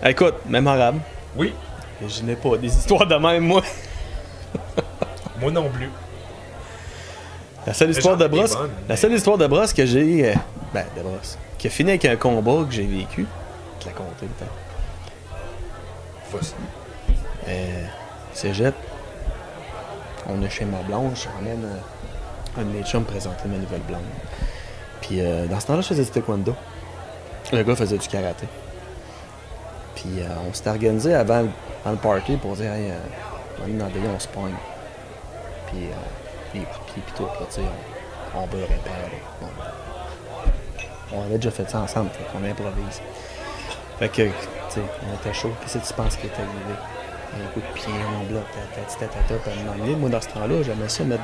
Écoute, mémorable. Oui. Je n'ai pas des histoires de même, moi. Moi non plus. La seule histoire de brosse, bonne, la seule histoire de brosse que j'ai, de brosse, qui a fini avec un combat que j'ai vécu, je te la compter le temps. Voici. Cégep, on est chez ma blonde, je ramène un de mes chums présenter ma nouvelle blonde. Puis dans ce temps-là, je faisais du taekwondo. Le gars faisait du karaté. Puis on s'était organisé avant le party pour dire, hey, on est dans le délire, on se pogne. Puis les coups de pied pis tout, là, tu sais, on beurre et perd. Bon. On avait déjà fait ça ensemble, fait qu'on improvise. Fait que, tu sais, on était chaud. Qu'est-ce que tu penses qui est arrivé? Un coup de pied, on bloque, tata, puis à un moment donné, moi, dans ce temps-là, j'aimais ça mettre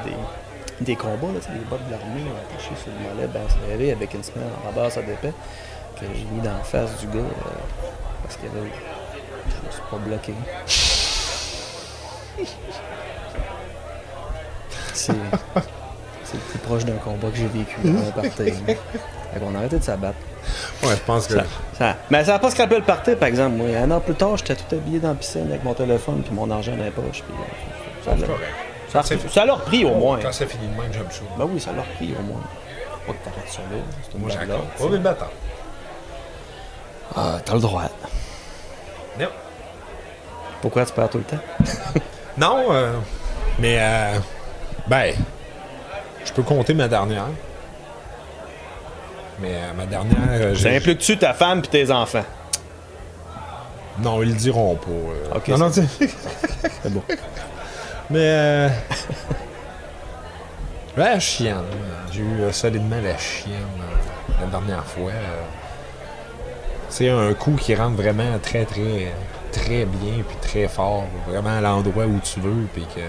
des combats, là, des bottes de l'armée attachées sur le mollet, ben serré, avec une semelle en rabasse à d'épais, que j'ai mis dans la face du gars, parce qu'il y avait... Je me suis pas bloqué. C'est le plus proche d'un combat que j'ai vécu dans un party. Fait qu'on a arrêté de s'abattre. Ouais, je pense que... Mais ça n'a pas scrappé le party, par exemple. Moi, un an plus tard, j'étais tout habillé dans la piscine avec mon téléphone puis mon argent dans les poches. Puis, ça l'a repris au moins. Quand ça finit de même, j'aime ça. Ben oui, ça l'a repris au moins. Pas que t'arrêtes ça là. C'est une Moi, blague. j'accorde. Pas de bâtard. Ah, t'as le droit. Non. Pourquoi tu perds tout le temps? Non, mais... ben... Je peux compter ma dernière. Mais ma dernière... Ça implique-tu ta femme puis tes enfants? Non, ils le diront pas. Ok, non, c'est bon. Mais... la chienne. J'ai eu solidement la chienne la dernière fois. C'est un coup qui rentre vraiment très, très, très bien puis très fort. Vraiment à l'endroit où tu veux puis que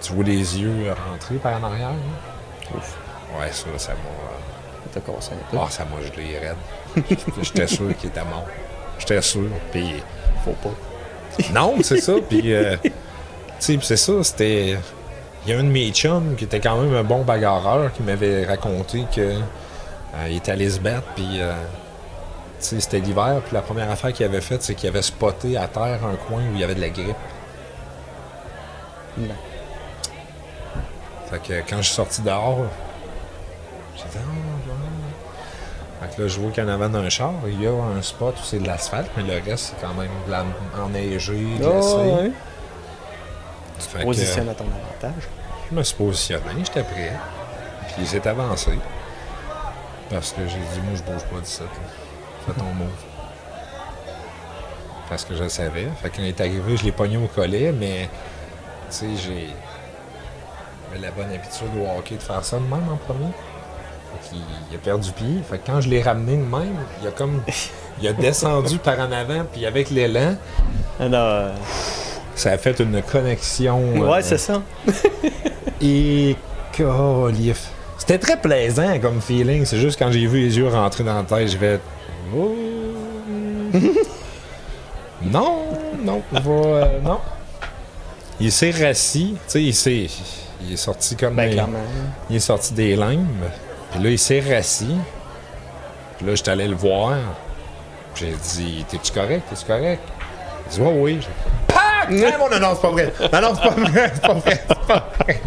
tu vois les yeux rentrer par en arrière. Hein. Ouf. Ouais, ça m'a... T'as cassé un peu. Ah, ça m'a gelé raide. J'étais sûr qu'il était mort. J'étais sûr. Puis... Faut pas. Non, c'est ça. Puis, tu sais, c'est ça. C'était... Il y a un de mes chums qui était quand même un bon bagarreur qui m'avait raconté que il était allé se battre. Puis, tu sais, c'était l'hiver. Puis la première affaire qu'il avait faite, c'est qu'il avait spoté à terre un coin où il y avait de la grippe. Non. Fait que quand je suis sorti dehors, j'ai dit, fait que là, je vois qu'en avant d'un char, il y a un spot où c'est de l'asphalte, mais le reste, c'est quand même enneigé, glacé. Oh, ouais. Fait Positionne à ton avantage. je me suis positionné, j'étais prêt. Puis il s'est avancé. Parce que j'ai dit, moi, je bouge pas d'ici. Fais ton move. Parce que je le savais. Fait que quand il est arrivé, je l'ai pogné au collet, mais, tu sais, j'avais la bonne habitude au hockey de faire ça de même en premier. Il a perdu pied. Fait que quand je l'ai ramené de même, il a descendu par en avant, puis avec l'élan, ça a fait une connexion. Ouais, c'est ça. Et colif. C'était très plaisant comme feeling. C'est juste quand j'ai vu les yeux rentrer dans la tête, je vais. Oh. Non. Non. Il s'est rassis. Tu sais, il est sorti comme. Clairement. Il est sorti des limbes. Puis là, il s'est rassis. Puis là, j'étais allé le voir. J'ai dit, t'es-tu correct? Il dit, oui. Ah! Non, c'est pas vrai. Non, c'est pas vrai. Non, c'est pas vrai.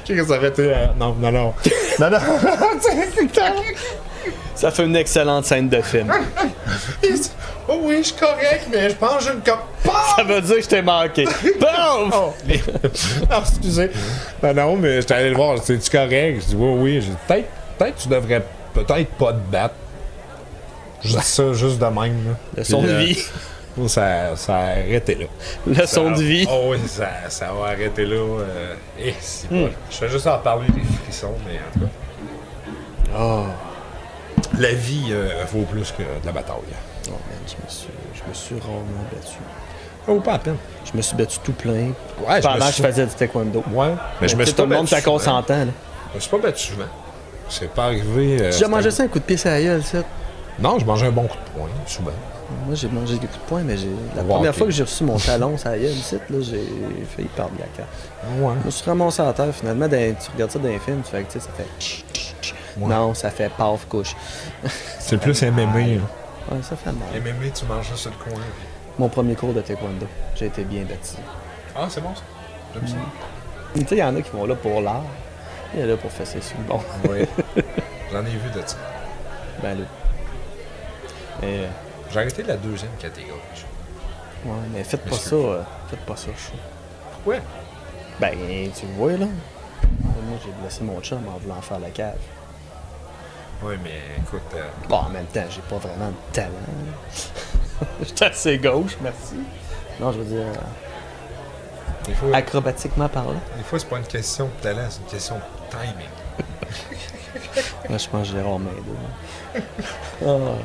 Qu'est-ce que ça aurait été? Non. Ça fait une excellente scène de film. Oh oui, je suis correct, mais je pense que j'ai une cop. Ça veut dire que je t'ai manqué. Boum! Oh, excusez. Non, mais j'étais allé le voir. C'est tu correct? Je dis oui. J'ai dit, peut-être tu devrais peut-être pas te battre. Juste ça, juste de même. Là. Leçon de vie. Ça a arrêté là. Leçon de vie. Oh oui, ça va arrêter là. C'est bon. Je fais juste en parler des frissons, mais en tout cas. Oh. La vie vaut plus que de la bataille. Oh man, je me suis rarement battu. Oh, pas à peine. Je me suis battu tout plein. Ouais, pendant que je faisais du taekwondo. Ouais, mais je me suis tout pas le monde battu t'a consentant, là. Je me suis pas battu souvent. C'est pas arrivé. Tu as déjà mangé ça un coup de pied sur la gueule, ça? Non, je mangeais un bon coup de poing, souvent. Moi, j'ai mangé des coups de poing, mais la première fois que j'ai reçu mon talon sur la gueule, ici, là, j'ai failli perdre la carte. Ouais. Je me suis ramassé à terre, finalement, tu regardes ça dans les films, tu fais que ça fait... Ouais. Non, ça fait paf couche. C'est plus MMA, là. Ouais, ça fait mal. MMA, tu manges ça sur le coin. Puis... Mon premier cours de taekwondo, j'ai été bien bâti. Ah, c'est bon ça. J'aime ça. Tu sais, il y en a qui vont là pour l'art. Il y en a là pour fesser sur le bon. Oui. J'en ai vu de ça. Ben là. Mais, J'ai arrêté la deuxième catégorie. ouais, mais faites pas ça. Faites pas ça, je trouve. Pourquoi? Ben, tu le vois, là. Moi, j'ai blessé mon chum en voulant faire la cave. Oui, mais écoute... Bon, en même temps, j'ai pas vraiment de talent. J'étais assez gauche, merci. Non, je veux dire, des fois, acrobatiquement parlant. des fois, c'est pas une question de talent, c'est une question de timing. Moi, je pense que Gérard Main-Deux. Ah.